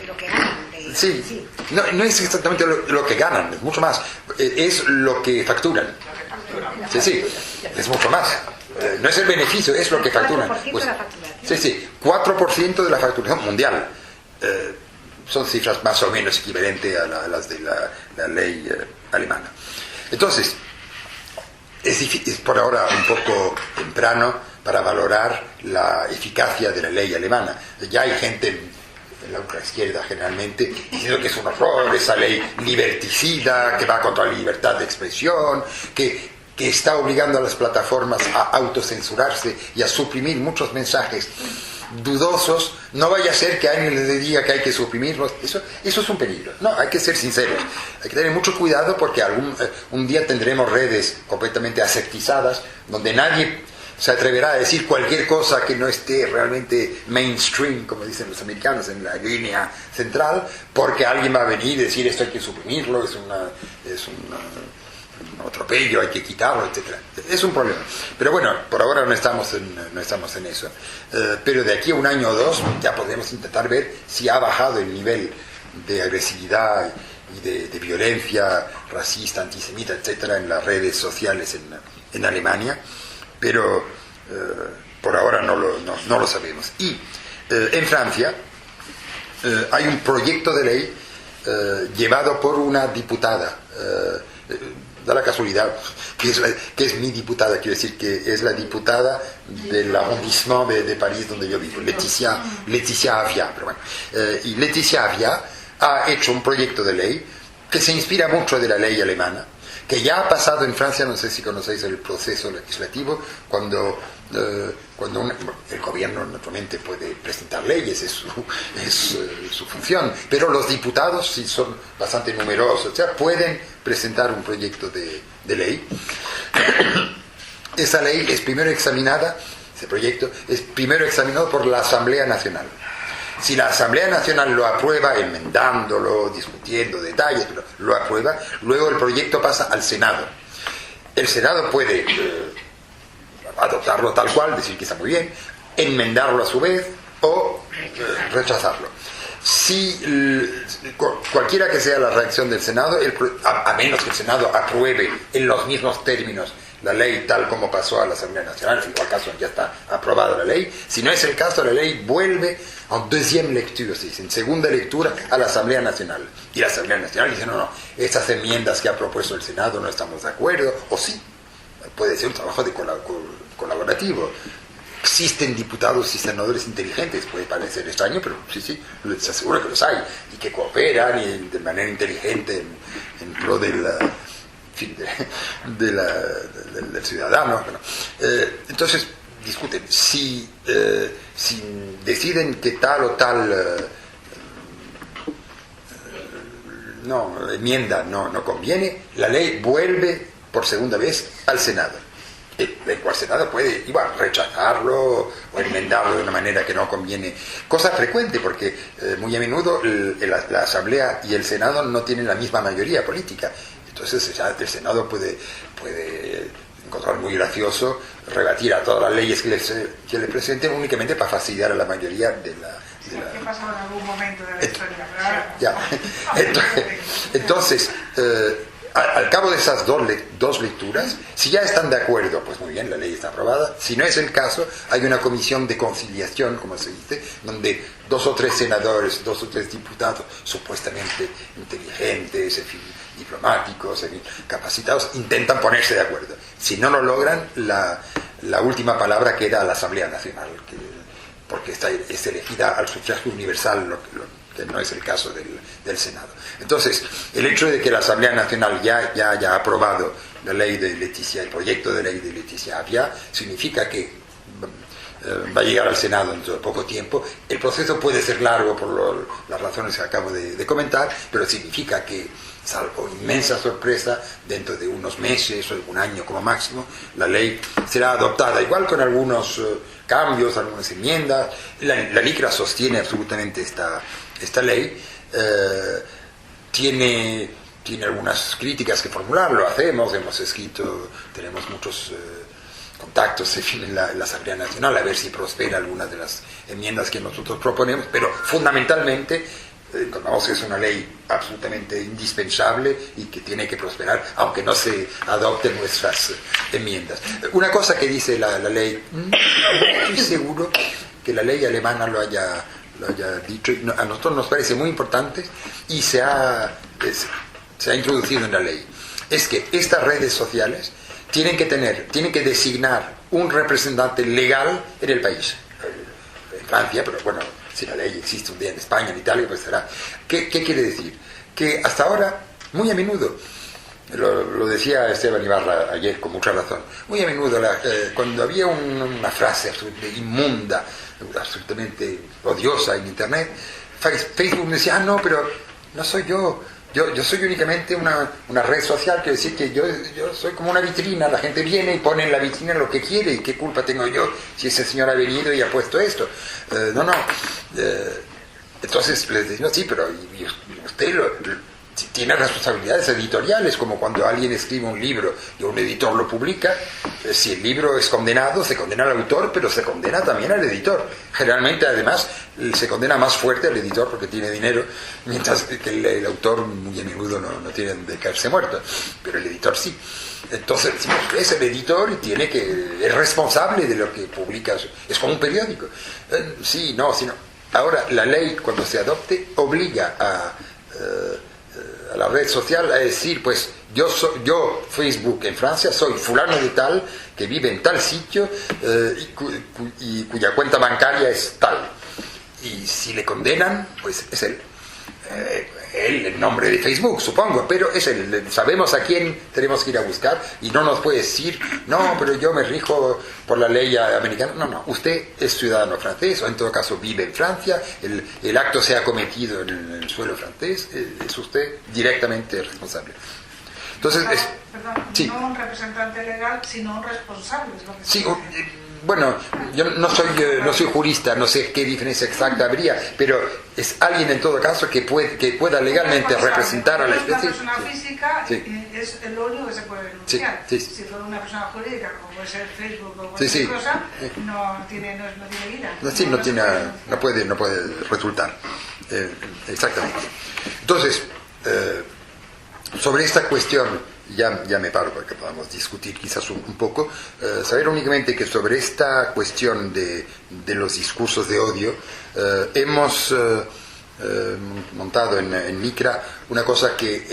lo que ganan. Sí. No es exactamente lo que ganan, es mucho más. Es lo que facturan. Sí, es mucho más. No es el beneficio, es lo que facturan. 4% Pues, de la facturación. Sí, 4% de la facturación mundial. Son cifras más o menos equivalentes a las de la ley alemana. Entonces, es por ahora un poco temprano para valorar la eficacia de la ley alemana. Ya hay gente en la ultraizquierda generalmente diciendo que es un horror esa ley liberticida, que va contra la libertad de expresión, que está obligando a las plataformas a autocensurarse y a suprimir muchos mensajes dudosos. No vaya a ser que alguien les diga que hay que suprimirlos. Eso es un peligro. No, hay que ser sinceros. Hay que tener mucho cuidado, porque un día tendremos redes completamente aseptizadas donde nadie se atreverá a decir cualquier cosa que no esté realmente mainstream, como dicen los americanos, en la línea central, porque alguien va a venir y decir esto hay que suprimirlo, es un atropello, hay que quitarlo, etcétera. Es un problema. Pero bueno, por ahora no estamos en eso. Pero de aquí a un año o dos ya podemos intentar ver si ha bajado el nivel de agresividad y de violencia racista, antisemita, etcétera, en las redes sociales en Alemania. Pero por ahora no lo sabemos. Y en Francia hay un proyecto de ley llevado por una diputada. da la casualidad que es mi diputada, quiero decir que es la diputada del arrondissement de París donde yo vivo, Laetitia Avia. Pero bueno, y Laetitia Avia ha hecho un proyecto de ley que se inspira mucho de la ley alemana, que ya ha pasado en Francia, no sé si conocéis el proceso legislativo, cuando el gobierno naturalmente puede presentar leyes, es su función, pero los diputados, si son bastante numerosos, pueden presentar un proyecto de ley. Esa ley es primero examinada, ese proyecto es primero examinado por la Asamblea Nacional. Si la Asamblea Nacional lo aprueba, enmendándolo, discutiendo detalles, pero lo aprueba, luego el proyecto pasa al Senado. El Senado puede adoptarlo tal cual, decir que está muy bien, enmendarlo a su vez o rechazarlo. Si cualquiera que sea la reacción del Senado, a menos que el Senado apruebe en los mismos términos la ley tal como pasó a la Asamblea Nacional, en cual caso ya está aprobada la ley, si no es el caso, la ley vuelve en deuxième lecture, en segunda lectura a la Asamblea Nacional. Y la Asamblea Nacional dice, no, estas enmiendas que ha propuesto el Senado no estamos de acuerdo, o sí, puede ser un trabajo de colaborativo. Existen diputados y senadores inteligentes, puede parecer extraño, pero sí, les aseguro que los hay, y que cooperan y de manera inteligente en pro del ciudadano. Bueno, entonces discuten. Si deciden que tal o tal enmienda no conviene, la ley vuelve por segunda vez al Senado. El cual Senado puede igual rechazarlo o enmendarlo de una manera que no conviene. Cosa frecuente, porque muy a menudo la Asamblea y el Senado no tienen la misma mayoría política. Entonces el Senado puede encontrar muy gracioso rebatir a todas las leyes que le presenten únicamente para fastidiar a la mayoría de la... ¿Qué pasó en algún momento de la historia? Ya. Entonces al cabo de esas dos lecturas, si ya están de acuerdo, pues muy bien, la ley está aprobada. Si no es el caso, hay una comisión de conciliación, como se dice, donde 2 o 3 senadores, 2 o 3 diputados supuestamente inteligentes, en fin, diplomáticos, en fin, capacitados, intentan ponerse de acuerdo. Si no lo logran, la última palabra queda a la Asamblea Nacional, porque es elegida al sufragio universal, que no es el caso del Senado. Entonces, el hecho de que la Asamblea Nacional ya haya aprobado la ley de Laetitia, el proyecto de ley de Laetitia Avia, significa que va a llegar al Senado dentro de poco tiempo. El proceso puede ser largo por las razones que acabo de comentar, pero significa que, salvo inmensa sorpresa, dentro de unos meses o un año como máximo, la ley será adoptada, igual con algunos cambios, algunas enmiendas. La LICRA sostiene absolutamente esta ley. Tiene algunas críticas que formular, lo hacemos, hemos escrito, tenemos muchos contactos, en fin, en la Asamblea Nacional, a ver si prospera algunas de las enmiendas que nosotros proponemos, pero fundamentalmente encontramos que es una ley absolutamente indispensable y que tiene que prosperar, aunque no se adopten nuestras enmiendas. Una cosa que dice la ley, no estoy seguro que la ley alemana lo haya dicho, a nosotros nos parece muy importante y se ha introducido en la ley, es que estas redes sociales tienen que designar un representante legal en el país. En Francia, pero bueno, si la ley existe un día en España, en Italia, pues será. ¿Qué quiere decir? Que hasta ahora, muy a menudo, lo decía Esteban Ibarra ayer con mucha razón, muy a menudo cuando había una frase absolutamente inmunda, absolutamente odiosa en Internet, Facebook me decía, no, pero no soy yo soy únicamente una red social, quiero decir que yo soy como una vitrina, la gente viene y pone en la vitrina lo que quiere, y qué culpa tengo yo si ese señor ha venido y ha puesto esto. Entonces les digo, sí, pero usted tiene responsabilidades editoriales, como cuando alguien escribe un libro y un editor lo publica. Si el libro es condenado, se condena al autor, pero se condena también al editor. Generalmente, además, se condena más fuerte al editor porque tiene dinero, mientras que el autor muy a menudo no tiene de caerse muerto, pero el editor sí. Entonces, es el editor y es responsable de lo que publica. Es como un periódico. Sí, no. Ahora, la ley, cuando se adopte, obliga a la red social a decir, pues yo Facebook en Francia soy fulano de tal que vive en tal sitio y cuya cuenta bancaria es tal. Y si le condenan, pues es él el nombre de Facebook, supongo, pero es él. Sabemos a quién tenemos que ir a buscar y no nos puede decir, no, pero yo me rijo por la ley americana. No, usted es ciudadano francés o en todo caso vive en Francia, el acto se ha cometido en el suelo francés, es usted directamente responsable. Entonces, perdón, sí. No un representante legal, sino un responsable. Es lo que Sí, bueno, yo no soy jurista, no sé qué diferencia exacta habría, pero es alguien en todo caso que pueda legalmente representar a la especie. Una persona física es lo único que se puede denunciar. Sí. Si fuera una persona jurídica, como puede ser Facebook o cualquier cosa, no tiene vida. No puede resultar. Exactamente. Entonces, sobre esta cuestión ya me paro para que podamos discutir quizás un poco. Saber únicamente que sobre esta cuestión de los discursos de odio hemos montado en Licra una cosa que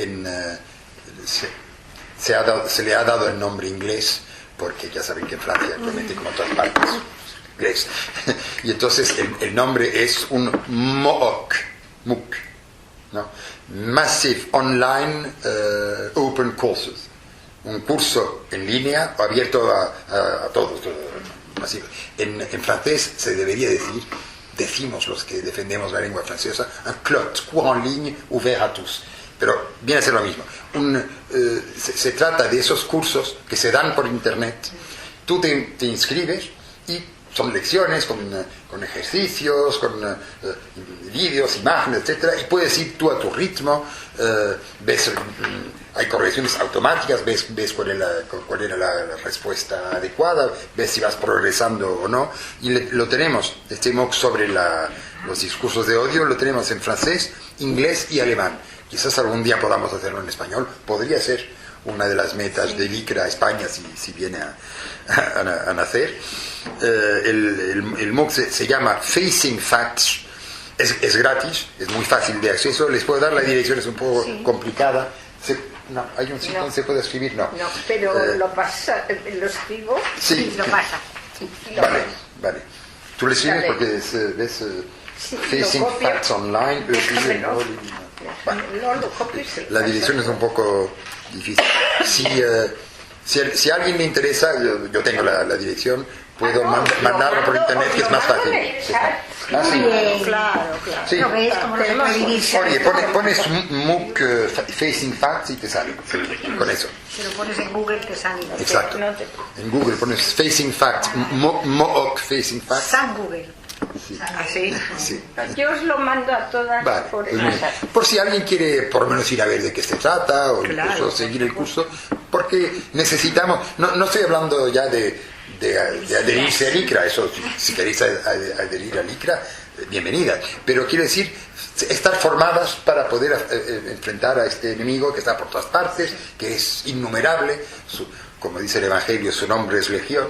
se le ha dado el nombre inglés, porque ya saben que en Francia, realmente como en todas partes, inglés. Y entonces el nombre es un MOOC, ¿no? Massive Online Open Courses, un curso en línea abierto a todos, masivo. En francés se debería decimos los que defendemos la lengua francesa, un cours en ligne ouvert à tous, pero viene a ser lo mismo. Se trata de esos cursos que se dan por internet, tú te inscribes y son lecciones con ejercicios, con vídeos, imágenes, etcétera, y puedes ir tú a tu ritmo, ves, hay correcciones automáticas, ves cuál era la respuesta adecuada, ves si vas progresando o no, y lo tenemos, este MOOC sobre los discursos de odio, lo tenemos en francés, inglés y alemán. Quizás algún día podamos hacerlo en español, podría ser una de las metas de Licra España si viene a nacer. El MOOC se llama Facing Facts, es gratis, es muy fácil de acceso, les puedo dar la dirección, es un poco complicada. ¿Hay un sitio donde se puede escribir? No, pero lo escribo sí, y lo pasa. Vale. Tú le escribes porque ves Facing Facts Online. La dirección es un poco difícil. Si a alguien le interesa, yo tengo la dirección, puedo mandarlo por internet, que es más fácil. Claro. Sí. ¿Lo ves cómo lo se puede dirigir? Oye, pones MOOC Facing Facts y te sale con eso. Si lo pones en Google te sale. Exacto. En Google pones Facing Facts, MOOC Facing Facts. San Google. Sí. Yo os lo mando a todas por por si alguien quiere por lo menos ir a ver de qué se trata o incluso seguir el curso, porque necesitamos, no estoy hablando ya de adherirse a Licra, eso si queréis adherir a Licra, bienvenida, pero quiero decir estar formadas para poder enfrentar a este enemigo que está por todas partes, que es innumerable, como dice el Evangelio, su nombre es Legión,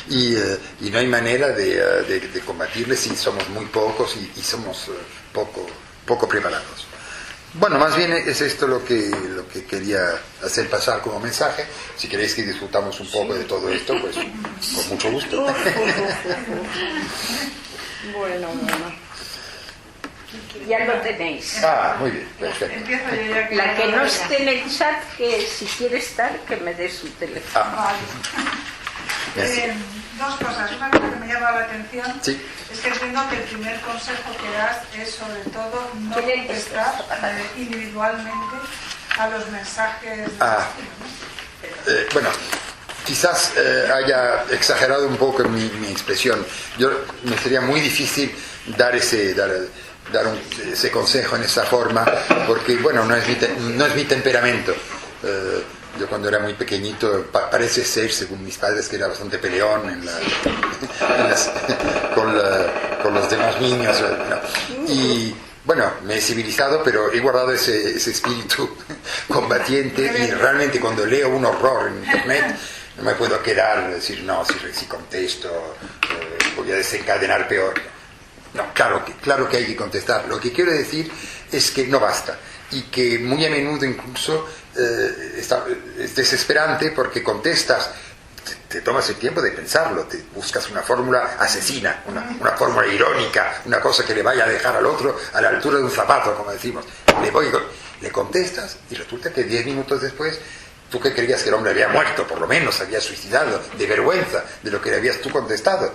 y no hay manera de combatirle si somos muy pocos y somos poco preparados. Bueno, más bien es esto lo que quería hacer pasar como mensaje. Si queréis que disfrutamos un poco de todo esto, pues con mucho gusto. Bueno. Ya lo tenéis. Muy bien, perfecto. Empiezo yo ya La que no esté en el chat, que si quiere estar, que me dé su teléfono. Vale. Dos cosas. Una cosa que me llama la atención es que entiendo que el primer consejo que das es sobre todo no contestar individualmente a los mensajes de bueno, quizás haya exagerado un poco mi expresión. Me sería muy difícil dar ese consejo en esa forma, porque bueno, no es mi temperamento. Yo cuando era muy pequeñito parece ser, según mis padres, que era bastante peleón con los demás niños, ¿no? Y bueno, me he civilizado, pero he guardado ese espíritu combatiente, y realmente cuando leo un horror en internet no me puedo quedar y decir no, si contesto voy a desencadenar peor. No, claro que hay que contestar. Lo que quiero decir es que no basta. y que muy a menudo incluso es desesperante porque contestas, te tomas el tiempo de pensarlo, te buscas una fórmula asesina, una fórmula irónica, una cosa que le vaya a dejar al otro a la altura de un zapato, como decimos. Le contestas y resulta que 10 minutos después, tú que creías que el hombre había muerto, por lo menos había suicidado, de vergüenza de lo que le habías tú contestado,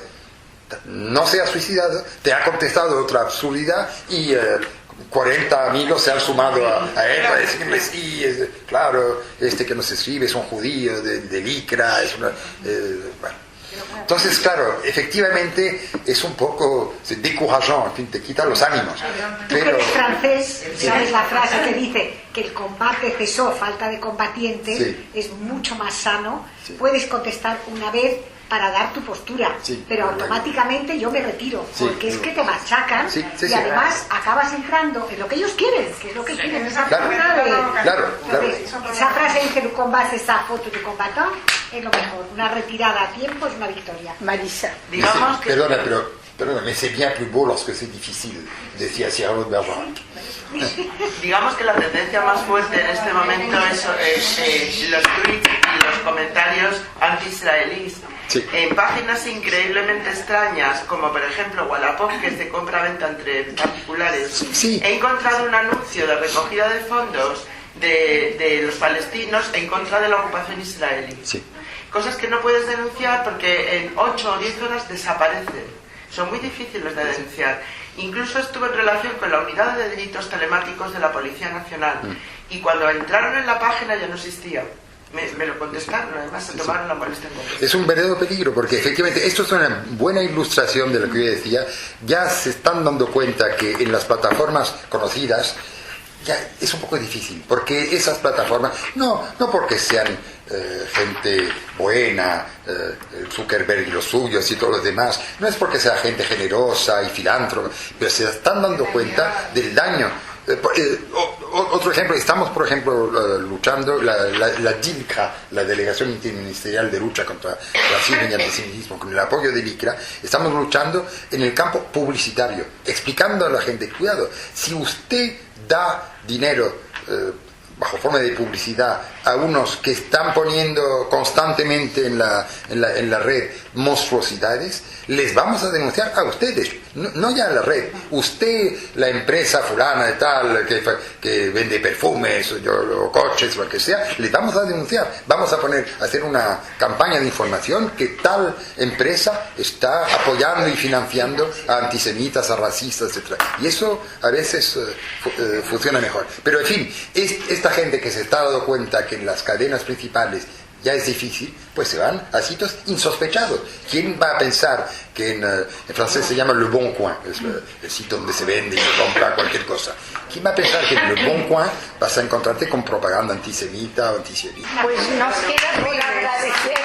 no se ha suicidado, te ha contestado otra absurdidad y 40 amigos se han sumado a él para decirle, sí, claro, que nos escribe es un judío de Licra, es una... bueno. Entonces, claro, efectivamente es un poco décourageant, en fin, te quita los ánimos. Tú que eres francés, sabes la frase que dice que el combate cesó, falta de combatientes, sí. Es mucho más sano. Sí. Puedes contestar una vez para dar tu postura, sí, pero automáticamente yo me retiro, sí, porque es que te machacan y además acabas entrando en lo que ellos quieren, que es lo que quieren, esa postura de... Claro. Esa frase dice, tu combate esa foto, tu combatón, es lo mejor, una retirada a tiempo es una victoria. Marisa, Digamos que... Perdona, mais c'est bien plus beau lorsque c'est difficile, decía Cyrano de Bergerac. Digamos que la tendencia más fuerte en este momento es los tweets y los comentarios anti-israelíes. Sí. En páginas increíblemente extrañas, como por ejemplo Wallapop, que es de compra-venta entre particulares, sí. He encontrado un anuncio de recogida de fondos de los palestinos en contra de la ocupación israelí. Sí. Cosas que no puedes denunciar porque en 8 o 10 horas desaparecen. Son muy difíciles de denunciar. Incluso estuve en relación con la unidad de delitos telemáticos de la Policía Nacional y cuando entraron en la página ya no existía. Me lo contestaron, además se tomaron la molestia. Es un verdadero peligro porque efectivamente esto es una buena ilustración de lo que yo decía. Ya se están dando cuenta que en las plataformas conocidas ya es un poco difícil, porque esas plataformas, no porque sean gente buena, Zuckerberg y los suyos y todos los demás, no es porque sea gente generosa y filántropa, pero se están dando cuenta del daño. Otro ejemplo, estamos por ejemplo luchando, la DILCRA, la Delegación Interministerial de Lucha contra el Racismo y Antisemitismo, con el apoyo de LICRA, estamos luchando en el campo publicitario, explicando a la gente, cuidado, si usted da dinero bajo forma de publicidad a unos que están poniendo constantemente en la red monstruosidades, les vamos a denunciar a ustedes, no ya a la red. Usted, la empresa fulana de tal que vende perfumes o coches o lo que sea, les vamos a denunciar. Vamos a hacer una campaña de información que tal empresa está apoyando y financiando a antisemitas, a racistas, etc. Y eso a veces funciona mejor. Pero en fin, esta gente que se está dando cuenta que en las cadenas principales ya es difícil, pues se van a sitios insospechados. ¿Quién va a pensar que en francés se llama Le Bon Coin, es el sitio donde se vende y se compra cualquier cosa? ¿Quién va a pensar que en Le Bon Coin vas a encontrarte con propaganda antisemita o antisionista? pues nos queda por agradecer